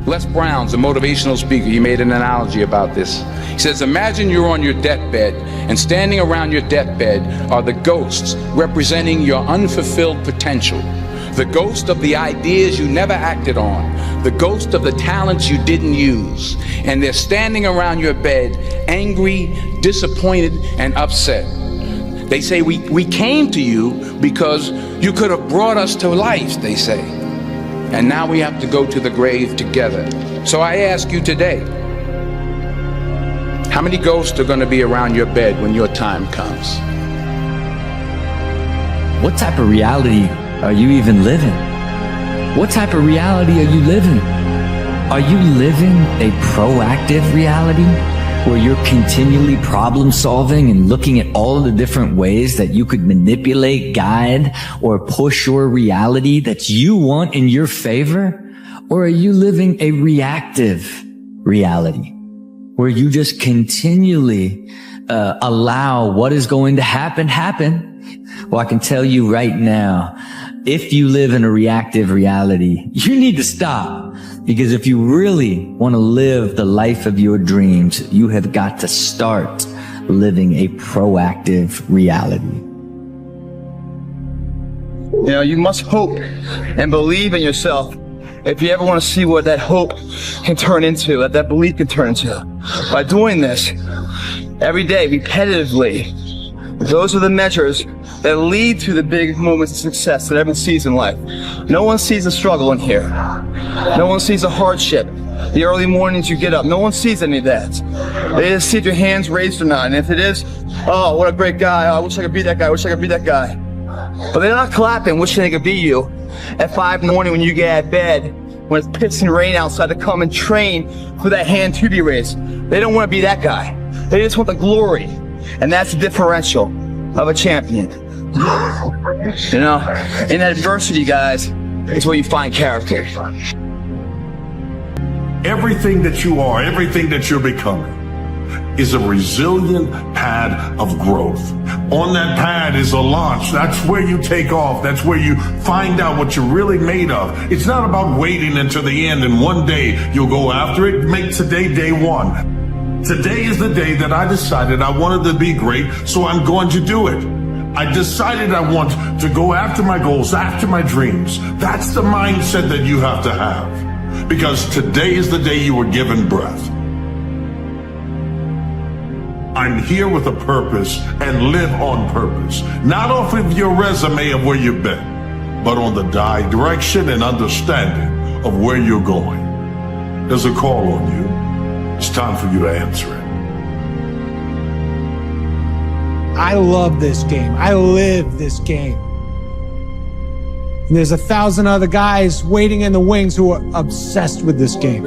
Les Brown's a motivational speaker. He made an analogy about this. He says, imagine you're on your deathbed, and standing around your deathbed are the ghosts representing your unfulfilled potential. The ghost of the ideas you never acted on. The ghost of the talents you didn't use. And they're standing around your bed, angry, disappointed, and upset. They say, we came to you because you could have brought us to life, they say. And now we have to go to the grave together. So I ask you today, how many ghosts are going to be around your bed when your time comes? What type of reality are you even living? What type of reality are you living? Are you living a proactive reality where you're continually problem solving and looking at all of the different ways that you could manipulate, guide, or push your reality that you want in your favor? Or are you living a reactive reality where you just continually allow what is going to happen? Well, I can tell you right now, if you live in a reactive reality, you need to stop. Because if you really want to live the life of your dreams, you have got to start living a proactive reality. You know, you must hope and believe in yourself if you ever want to see what that hope can turn into, what that belief can turn into. By doing this every day, repetitively, those are the measures that lead to the big moments of success that everyone sees in life. No one sees the struggle in here. No one sees the hardship, the early mornings you get up. No one sees any of that. They just see if your hands raised or not. And if it is, oh, what a great guy. Oh, I wish I could be that guy. I wish I could be that guy. But they're not clapping, wishing they could be you at 5 in the morning when you get out of bed, when it's pissing rain outside, to come and train for that hand to be raised. They don't want to be that guy. They just want the glory. And that's the differential of a champion. You know, in adversity, guys, is where you find character. Everything that you are, everything that you're becoming is a resilient pad of growth. On that pad is a launch. That's where you take off. That's where you find out what you're really made of. It's not about waiting until the end and one day you'll go after it. Make today day one. Today is the day that I decided I wanted to be great, so I'm going to do it. I decided I want to go after my goals, after my dreams. That's the mindset that you have to have. Because today is the day you were given breath. I'm here with a purpose and live on purpose. Not off of your resume of where you've been, but on the direction and understanding of where you're going. There's a call on you. It's time for you to answer it. I love this game. I live this game. And there's 1,000 other guys waiting in the wings who are obsessed with this game.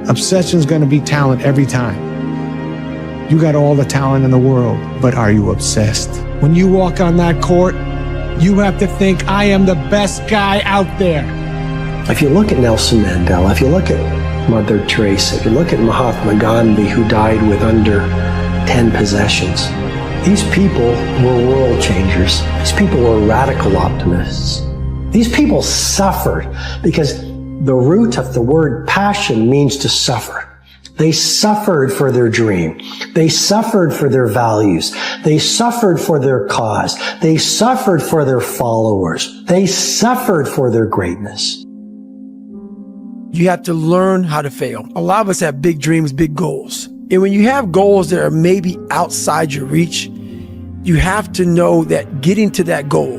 Obsession's gonna be talent every time. You got all the talent in the world, but are you obsessed? When you walk on that court, you have to think, I am the best guy out there. If you look at Nelson Mandela, if you look at Mother Teresa, if you look at Mahatma Gandhi, who died with under 10 possessions, these people were world changers. These people were radical optimists. These people suffered because the root of the word passion means to suffer. They suffered for their dream. They suffered for their values. They suffered for their cause. They suffered for their followers. They suffered for their greatness. You have to learn how to fail. A lot of us have big dreams, big goals. And when you have goals that are maybe outside your reach, you have to know that getting to that goal,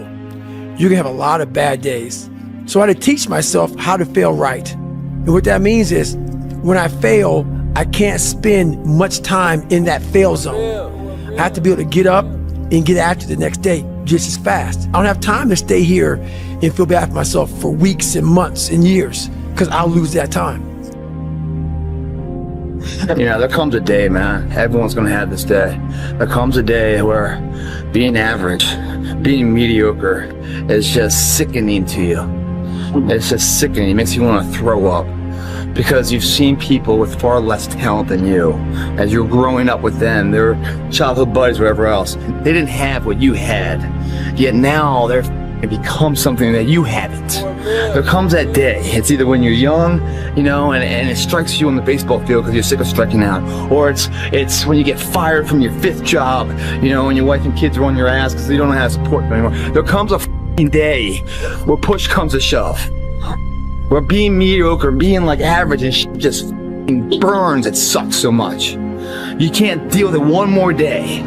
you're gonna have a lot of bad days. So I had to teach myself how to fail right. And what that means is, when I fail, I can't spend much time in that fail zone. I have to be able to get up and get after the next day just as fast. I don't have time to stay here and feel bad for myself for weeks and months and years, because I'll lose that time. You know, there comes a day, man, everyone's gonna have this day. There comes a day where being average, being mediocre is just sickening to you. It's just sickening. It makes you want to throw up. Because you've seen people with far less talent than you. As you're growing up with them, their childhood buddies, whatever else, they didn't have what you had. Yet now they're and become something that you haven't. There comes that day. It's either when you're young, you know, and it strikes you on the baseball field because you're sick of striking out, or it's when you get fired from your 5th job, you know, and your wife and kids are on your ass because you don't know how to support them anymore. There comes a day where push comes to shove, where being mediocre, being like average and just burns. It sucks so much. You can't deal with it one more day,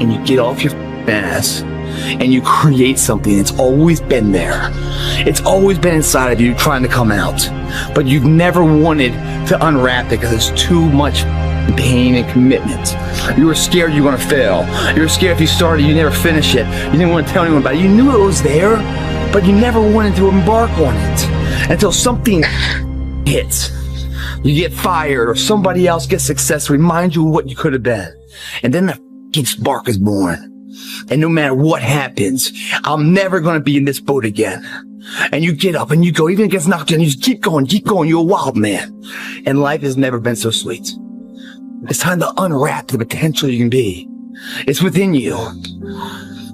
and you get off your ass and you create something that's always been there. It's always been inside of you trying to come out, but you've never wanted to unwrap it because it's too much pain and commitment. You were scared you were gonna fail. You were scared if you started, you never finish it. You didn't want to tell anyone about it. You knew it was there, but you never wanted to embark on it until something hits. You get fired or somebody else gets success, remind you of what you could have been. And then the f***ing spark is born. And no matter what happens, I'm never going to be in this boat again. And you get up and you go, even if it gets knocked down, you just keep going. You're a wild man. And life has never been so sweet. It's time to unwrap the potential you can be. It's within you.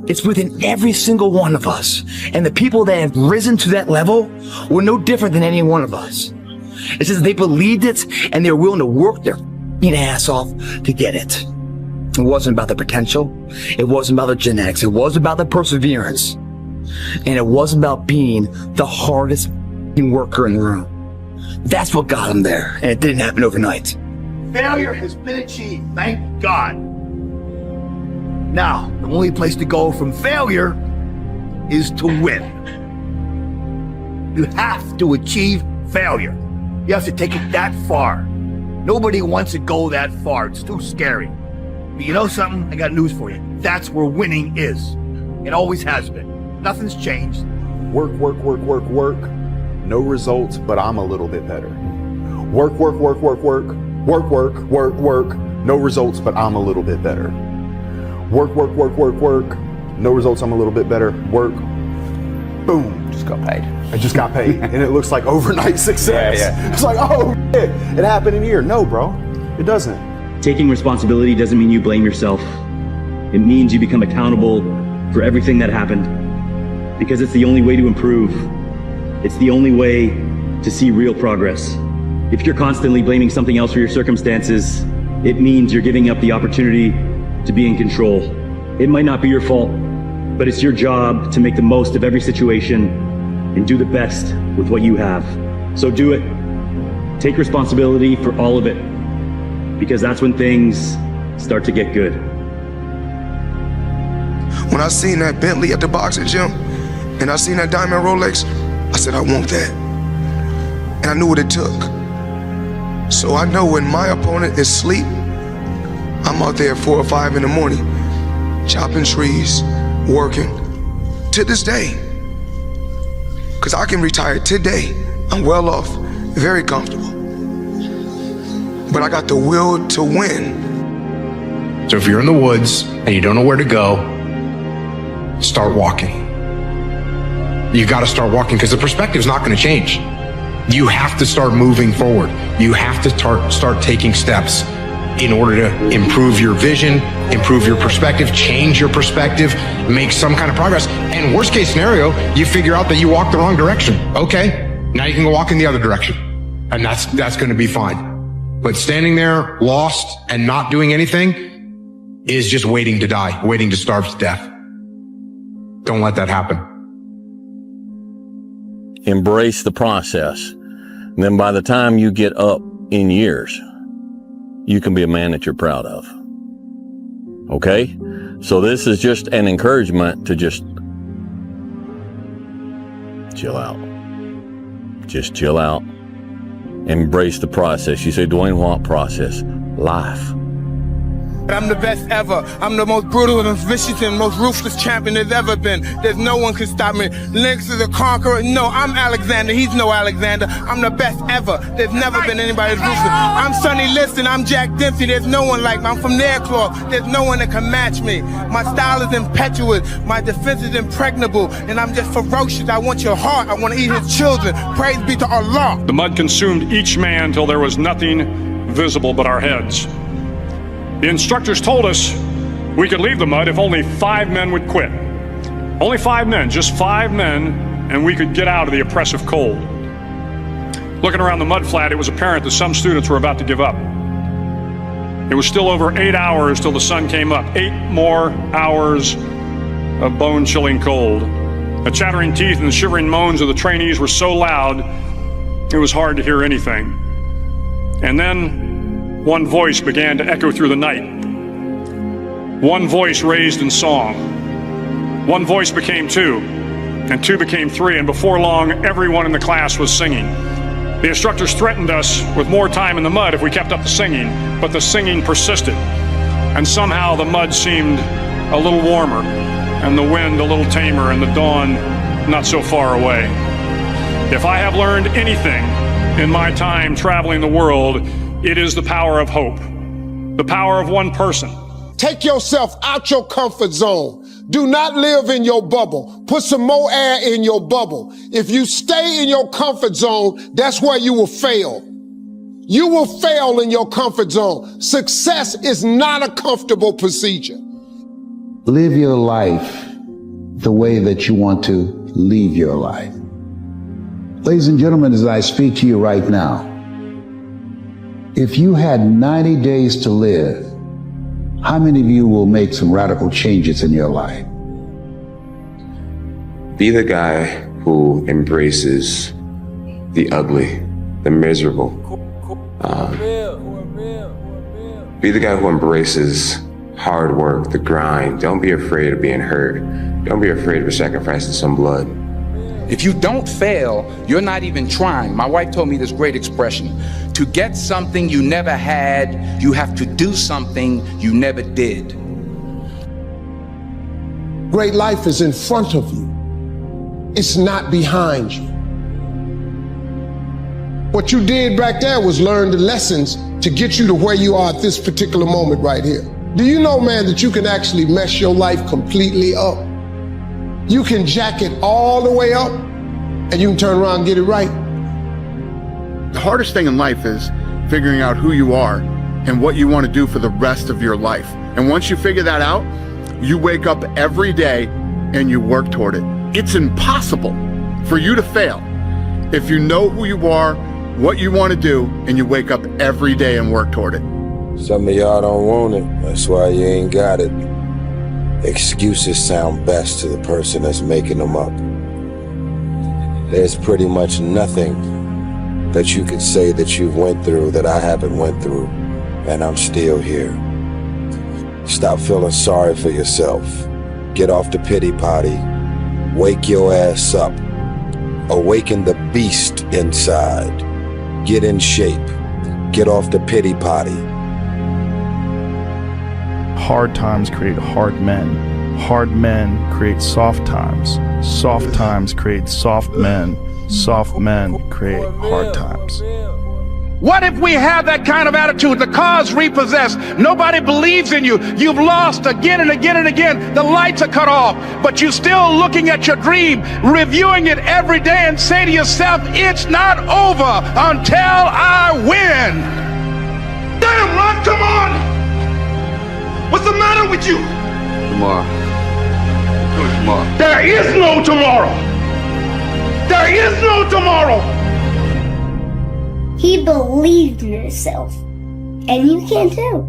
It's within every single one of us. And the people that have risen to that level were no different than any one of us. It's just they believed it and they were willing to work their ass off to get it. It wasn't about the potential. It wasn't about the genetics. It was about the perseverance. And it wasn't about being the hardest worker in the room. That's what got them there. And it didn't happen overnight. Failure has been achieved, thank God. Now, the only place to go from failure is to win. You have to achieve failure. You have to take it that far. Nobody wants to go that far. It's too scary. But you know something? I got news for you. That's where winning is. It always has been. Nothing's changed. Work. No results, but I'm a little bit better. Work. No results, but I'm a little bit better. Work. No results, I'm a little bit better. Work. Boom. Just got paid. I just got paid. And it looks like overnight success. Yeah. It's like, oh, shit. It happened in a year. No, bro. It doesn't. Taking responsibility doesn't mean you blame yourself. It means you become accountable for everything that happened. Because it's the only way to improve. It's the only way to see real progress. If you're constantly blaming something else for your circumstances, it means you're giving up the opportunity to be in control. It might not be your fault, but it's your job to make the most of every situation and do the best with what you have. So do it. Take responsibility for all of it, because that's when things start to get good. When I seen that Bentley at the boxing gym and I seen that diamond Rolex, I said, I want that. And I knew what it took. So I know when my opponent is asleep, I'm out there at 4 or 5 in the morning, chopping trees, working, to this day. Because I can retire today. I'm well off, very comfortable. But I got the will to win. So if you're in the woods and you don't know where to go, start walking. You got to start walking because the perspective's not going to change. You have to start moving forward. You have to start taking steps in order to improve your vision, improve your perspective, change your perspective, make some kind of progress. And worst case scenario, you figure out that you walked the wrong direction. Okay, now you can go walk in the other direction. And that's going to be fine. But standing there lost and not doing anything is just waiting to die, waiting to starve to death. Don't let that happen. Embrace the process. And then by the time you get up in years, you can be a man that you're proud of. Okay? So this is just an encouragement to just chill out. Just chill out. Embrace the process. You say, Dwayne, what process? Life. I'm the best ever. I'm the most brutal and vicious and most ruthless champion there's ever been. There's no one can stop me. Lynx is a conqueror. No, I'm Alexander. He's no Alexander. I'm the best ever. There's never been anybody as ruthless. I'm Sonny Liston. I'm Jack Dempsey. There's no one like me. I'm from Nairclaw. There's no one that can match me. My style is impetuous. My defense is impregnable. And I'm just ferocious. I want your heart. I want to eat his children. Praise be to Allah. The mud consumed each man till there was nothing visible but our heads. The instructors told us we could leave the mud if only 5 men would quit. Only 5 men, just 5 men, and we could get out of the oppressive cold. Looking around the mud flat, it was apparent that some students were about to give up. It was still over 8 hours till the sun came up. 8 more hours of bone-chilling cold. The chattering teeth and the shivering moans of the trainees were so loud, it was hard to hear anything. And then one voice began to echo through the night. One voice raised in song. One voice became 2, and 2 became 3, and before long, everyone in the class was singing. The instructors threatened us with more time in the mud if we kept up the singing, but the singing persisted. And somehow the mud seemed a little warmer, and the wind a little tamer, and the dawn not so far away. If I have learned anything in my time traveling the world, it is the power of hope, the power of one person. Take yourself out your comfort zone. Do not live in your bubble. Put some more air in your bubble. If you stay in your comfort zone, that's where you will fail. You will fail in your comfort zone. Success is not a comfortable procedure. Live your life the way that you want to leave your life. Ladies and gentlemen, as I speak to you right now, if you had 90 days to live, how many of you will make some radical changes in your life? Be the guy who embraces the ugly, the miserable. Be the guy who embraces hard work, the grind. Don't be afraid of being hurt. Don't be afraid of sacrificing some blood. If you don't fail, you're not even trying. My wife told me this great expression. To get something you never had, you have to do something you never did. Great life is in front of you. It's not behind you. What you did back there was learn the lessons to get you to where you are at this particular moment right here. Do you know, man, that you can actually mess your life completely up? You can jack it all the way up and you can turn around and get it right. The hardest thing in life is figuring out who you are and what you want to do for the rest of your life. And once you figure that out, you wake up every day and you work toward it. It's impossible for you to fail if you know who you are, what you want to do, and you wake up every day and work toward it. Some of y'all don't want it. That's why you ain't got it. Excuses sound best to the person that's making them up. There's pretty much nothing that you could say that you've went through that I haven't went through, and I'm still here. Stop feeling sorry for yourself. Get off the pity potty. Wake your ass up. Awaken the beast inside. Get in shape. Get off the pity potty. Hard times create hard men. Hard men create soft times. Soft times create soft men. Soft men create hard times. What if we have that kind of attitude? The car's repossessed. Nobody believes in you. You've lost again and again and again. The lights are cut off, but you're still looking at your dream, reviewing it every day and say to yourself, it's not over until I win. Damn, Ron, come on! What's the matter with you? Tomorrow. Tomorrow. There is no tomorrow. There is no tomorrow. He believed in himself, and you can too.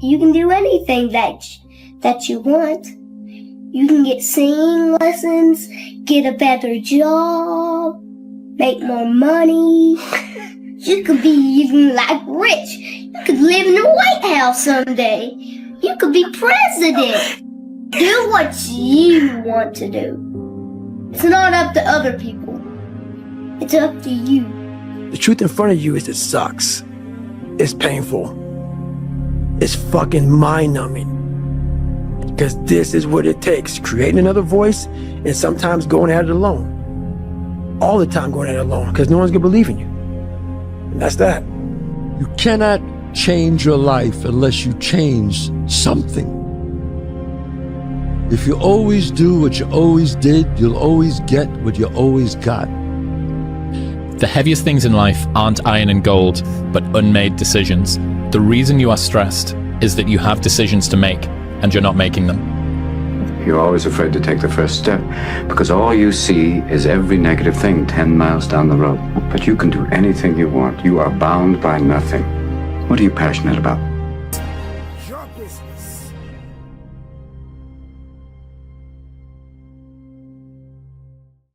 You can do anything that you want. You can get singing lessons, get a better job, make more money. You could be even like rich. You could live in the White House someday. You could be president. Do what you want to do. It's not up to other people. It's up to you. The truth in front of you is it sucks. It's painful. It's fucking mind-numbing. Because this is what it takes. Creating another voice and sometimes going at it alone. All the time going at it alone because no one's gonna believe in you. And that's that. You cannot change your life unless you change something. If you always do what you always did, you'll always get what you always got. The heaviest things in life aren't iron and gold, but unmade decisions. The reason you are stressed is that you have decisions to make, and you're not making them. You're always afraid to take the first step because all you see is every negative thing 10 miles down the road. But you can do anything you want. You are bound by nothing. What are you passionate about? Your business.